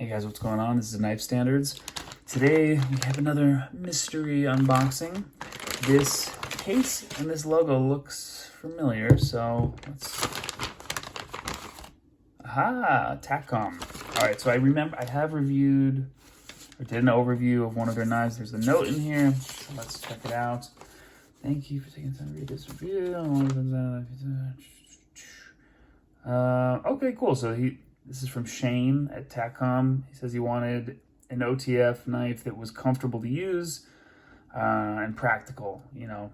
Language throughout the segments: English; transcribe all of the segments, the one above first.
Hey guys, what's going on? This is Knife Standards. Today we have another mystery unboxing. This case and this logo looks familiar, so let's... Aha! TACCOM. Alright, so I have reviewed, or did an overview of one of their knives. There's a note in here, so let's check it out. Thank you for taking time to read this review. Okay, cool. So this is from Shane at TACCOM. He says he wanted an OTF knife that was comfortable to use and practical, you know.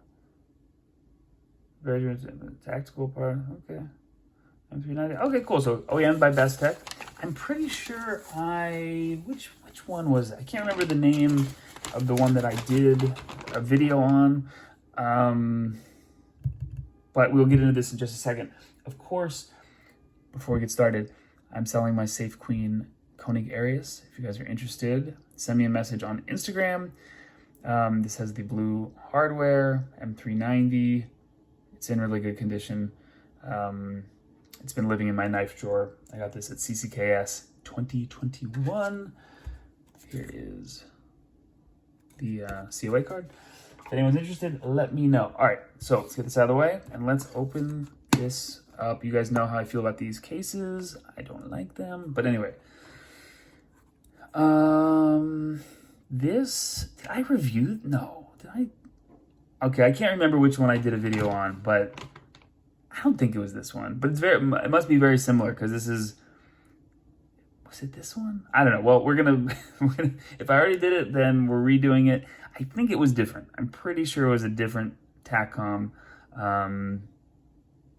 Very tactical part, okay. M390, okay, cool. So OEM by Best Tech. I'm pretty sure which one was it? I can't remember the name of the one that I did a video on. But we'll get into this in just a second. Of course, before we get started, I'm selling my Safe Queen Koenig Arius. If you guys are interested, send me a message on Instagram. This has the blue hardware, M390. It's in really good condition. It's been living in my knife drawer. I got this at CCKS 2021. Here is the COA card. If anyone's interested, let me know. All right, so let's get this out of the way and let's open this up. You guys know how I feel about these cases. I don't like them, but anyway. Did I review? No, did I? Okay, I can't remember which one I did a video on, but I don't think it was this one. But it must be very similar because this is. Was it this one? I don't know. Well, we're gonna if I already did it, then we're redoing it. I think it was different. I'm pretty sure it was a different TACCOM.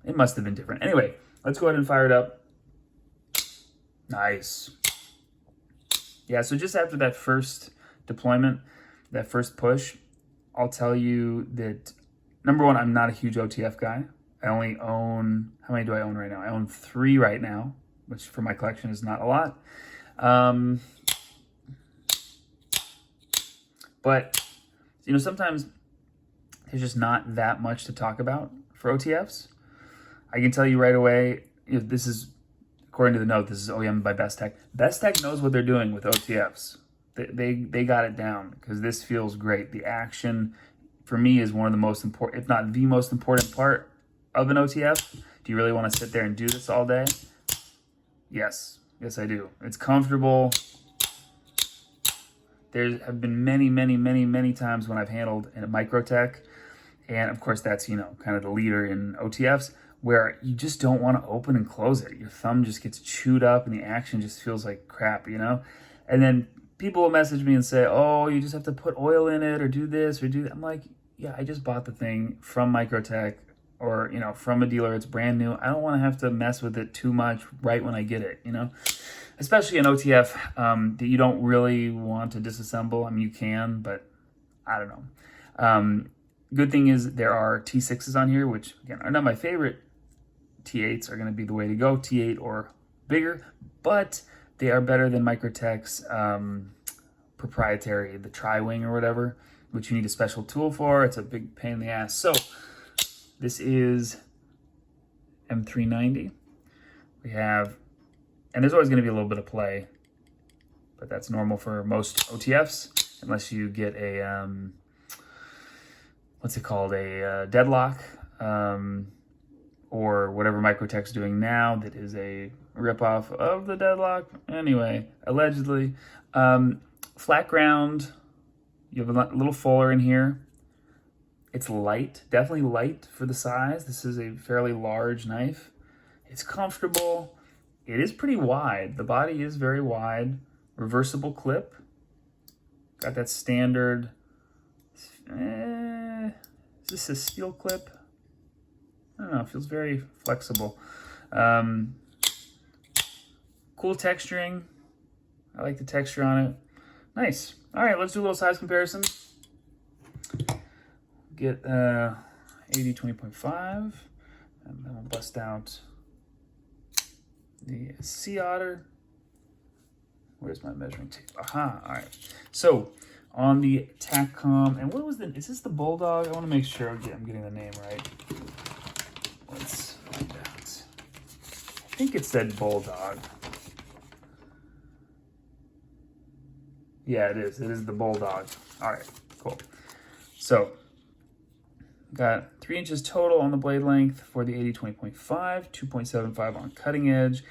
It must have been different. Anyway, let's go ahead and fire it up. Nice. Yeah, so just after that first deployment, that first push, I'll tell you that, number one, I'm not a huge OTF guy. I only own, how many do I own right now? I own 3 right now, which for my collection is not a lot. But, you know, sometimes there's just not that much to talk about for OTFs. I can tell you right away, this is, according to the note, this is OEM by Best Tech. Best Tech knows what they're doing with OTFs. They got it down because this feels great. The action, for me, is one of the most important, if not the most important part of an OTF. Do you really want to sit there and do this all day? Yes. Yes, I do. It's comfortable. There have been many times when I've handled a Microtech, and of course that's, you know, kind of the leader in OTFs, where you just don't want to open and close it. Your thumb just gets chewed up and the action just feels like crap, you know? And then people will message me and say, oh, you just have to put oil in it or do this or do that. I'm like, yeah, I just bought the thing from Microtech or, you know, from a dealer. It's brand new. I don't want to have to mess with it too much right when I get it, you know? Especially an OTF that you don't really want to disassemble. I mean, you can, but I don't know. Good thing is there are T6s on here, which, again, are not my favorite. T8s are going to be the way to go, T8 or bigger, but they are better than Microtech's proprietary, the Tri-Wing or whatever, which you need a special tool for. It's a big pain in the ass. So this is M390. We have, and there's always going to be a little bit of play, but that's normal for most OTFs, unless you get a, what's it called, a deadlock, or whatever Microtech's doing now that is a ripoff of the deadlock. Anyway, allegedly. Flat ground, you have a little fuller in here. It's light, definitely light for the size. This is a fairly large knife. It's comfortable. It is pretty wide. The body is very wide. Reversible clip. Got that standard, is this a steel clip? I don't know, it feels very flexible. Cool texturing. I like the texture on it. Nice. All right, let's do a little size comparison. Get 80 20.5, and then we'll bust out the Sea Otter. Where's my measuring tape? Aha, all right. So on the TACCOM, and what was is this the Bulldog? I want to make sure I'm getting the name right. Let's find out. I think it said Bulldog. Yeah, it is. It is the Bulldog. All right, cool. So, got 3 inches total on the blade length for the 80-20.5, 2.75 on cutting edge,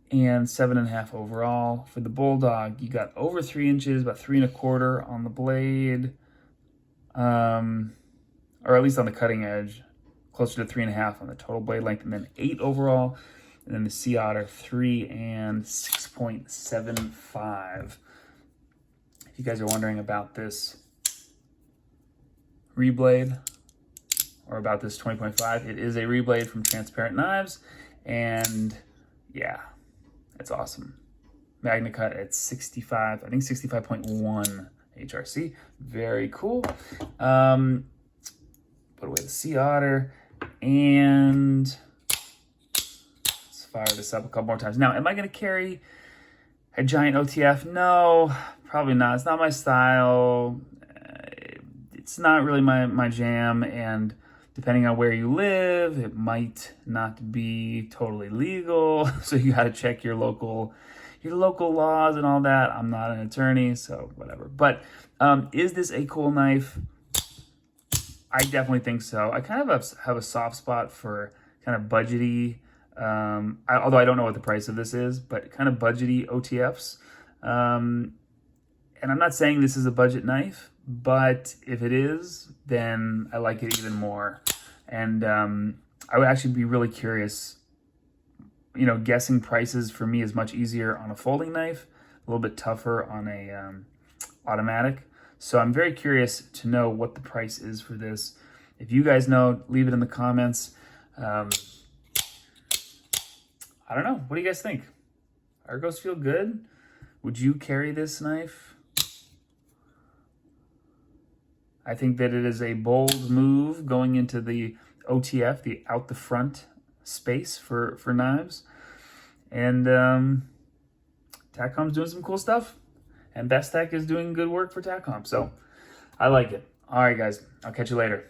and 7.5 overall. For the Bulldog, you got over 3 inches, about 3.25 on the blade, or at least on the cutting edge, closer to 3.5 on the total blade length, and then 8 overall. And then the Sea Otter 3 and 6.75. If you guys are wondering about this reblade or about this 20.5, it is a reblade from Transparent Knives, and yeah, it's awesome. Magna cut at 65, I think 65.1 HRC. Very cool. Put away the Sea Otter, and let's fire this up a couple more times. Now, am I going to carry a giant OTF? No, probably not. It's not my style. It's not really my jam, and depending on where you live, it might not be totally legal. So you got to check your local laws and all that. I'm not an attorney, so whatever. But is this a cool knife? I definitely think so. I kind of have a soft spot for kind of budgety, although I don't know what the price of this is, but kind of budgety OTFs. And I'm not saying this is a budget knife, but if it is, then I like it even more. And I would actually be really curious. You know, guessing prices for me is much easier on a folding knife, a little bit tougher on a automatic. So I'm very curious to know what the price is for this. If you guys know, leave it in the comments. I don't know. What do you guys think? Argos feel good? Would you carry this knife? I think that it is a bold move going into the OTF, the out the front space for knives. And Tackcom's doing some cool stuff. And Best Tech is doing good work for Tackcom. So I like it. All right, guys. I'll catch you later.